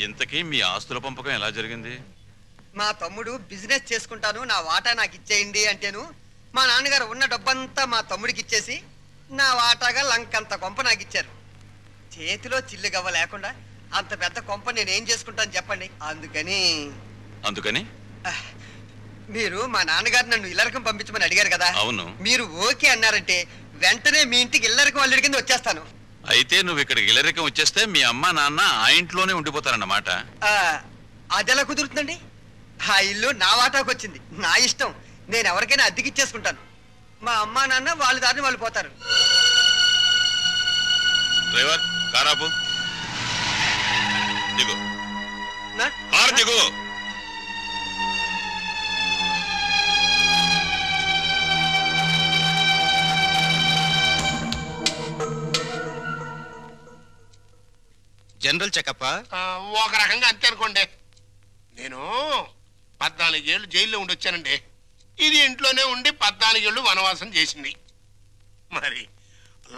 ఇంతకీ మీ ఆస్తుల పంపకం ఎలా జరిగింది? మా తమ్ముడు బిజినెస్ చేసుకుంటాను, నా వాటా నాకు ఇచ్చేయండి అంటేను మా నాన్నగారు ఉన్న డబ్బంతా మా తమ్ముడికి ఇచ్చేసి నా వాటాగా లంకంత కొంప నాకు ఇచ్చారు. చేతిలో చిల్లు గవ్వ లేకుండా అంత పెద్ద కొంప నేనేం చేసుకుంటాను చెప్పండి. అందుకని మీరు మా నాన్నగారు నన్ను ఇల్లరకం పంపించమని అడిగారు కదా. అవును. మీరు ఓకే అన్నారంటే వెంటనే మీ ఇంటికి ఇల్లరకం అల్లుడి కింద వచ్చేస్తాను. అయితే నువ్వు ఇక్కడికి ఇల్లరకం వచ్చేస్తే మీ అమ్మ నాన్న ఆ ఇంట్లోనే ఉండిపోతారన్నమాట. అదెలా కుదురుతుందండి? ఆ ఇల్లు నా వాటాకు వచ్చింది, నా ఇష్టం. నేను ఎవరికైనా అద్దెకిచ్చేసుకుంటాను. మా అమ్మా నాన్న వాళ్ళ దారిని వాళ్ళు పోతారు. డ్రైవర్ కారాపు దిగు. కారు దిగు. జనరల్ చెకప్ ఒక రకంగా అంతే అనుకోండి. నేను 14 ఏళ్ళు జైల్లో ఉండొచ్చానండి. ఇది ఇంట్లోనే ఉండి 14 ఏళ్ళు వనవాసం చేసింది. మరి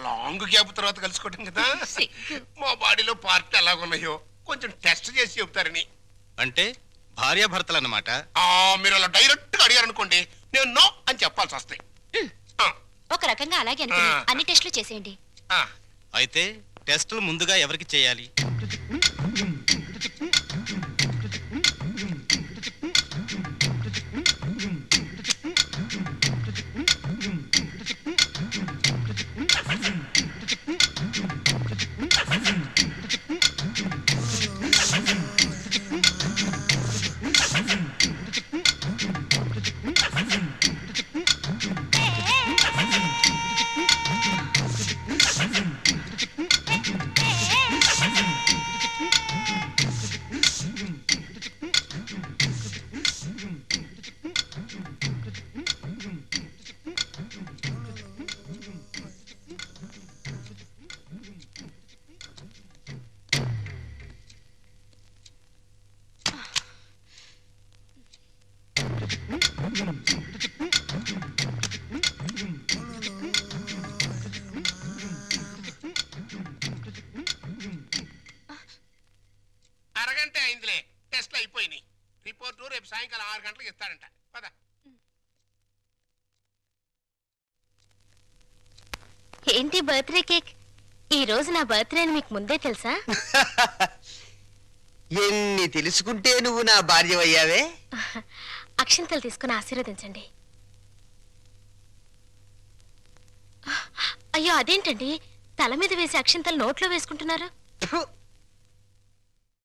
లాంగ్ గ్యాప్ తర్వాత కలుసుకోవటం కదా. మా బాడీలో పార్ట్ ఎలాగున్నాయో కొంచెం టెస్ట్ చేసి చెబుతారని. అంటే భార్యాభర్తలు అన్నమాట. మీరు అలా డైరెక్ట్ గా అడిగారనుకోండి, నేను నో అని చెప్పాల్సి వస్తాయి. ఒక రకంగా అలాగే అన్ని టెస్టులు చేసేయండి. అయితే టెస్టులు ముందుగా ఎవరికి చేయాలి? అరగంట అయిందిలే, టెస్ట్లు అయిపోయినాయి. రిపోర్టు రేపు సాయంకాలం 6 గంటలకు ఇస్తాడంట. పద. ఏంటి బర్త్డే కేక్? ఈ రోజు నా బర్త్డే అని మీకు ముందే తెలుసా? ఎన్ని తెలుసుకుంటే నువ్వు నా భార్య అయ్యావే. అక్షంతలు తీసుకుని ఆశీర్వదించండి. అయ్యో అదేంటండి, తల మీద వేసి అక్షంతలు నోట్లో వేసుకుంటున్నారు?